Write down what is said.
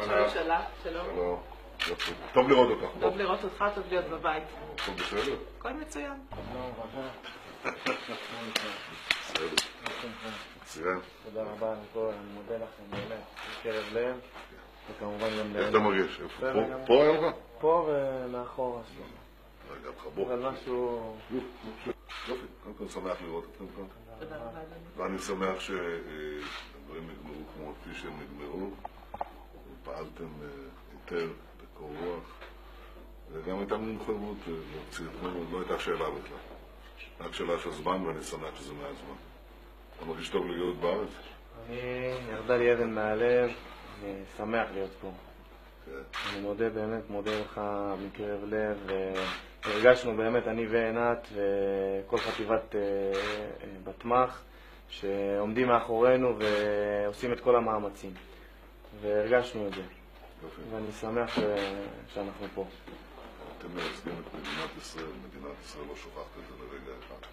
שואל שאלה, שלום. שלום. טוב לראות אותך. טוב לראות אותך, טוב להיות בבית. טוב בסדר? הכל מצוין. בסדר. מצוין. תודה רבה, אני מודה לכם באמת, מקרב לב, וכמובן גם... איך אתה מרגיש? פה היה לך? פה ומאחורה שלו. רגע, חבור. אבל משהו... יופי, קודם כל שמח לראות אתכם כאן. תודה רבה. ואני שמח שהדברים נגמרו כמו כפי שהם נגמרו. פעלתם היטב, בקור רוח, וגם הייתה לנו מחויבות להוציא אתמול, לא הייתה שאלה בכלל. רק שאלה של זמן, ואני שמח שזה מהזמן. אתה מרגיש טוב להיות בארץ? ירדה לי אבן מהלב, אני שמח להיות פה. אני מודה באמת, מודה לך מקרב לב, והרגשנו באמת, אני ועינת וכל חטיבת בתמ"ח, שעומדים מאחורינו ועושים את כל המאמצים. והרגשנו את זה. ואני שמח שאנחנו פה. אתם מייצגים את מדינת ישראל, מדינת ישראל לא שוכחת את זה לרגע אחד.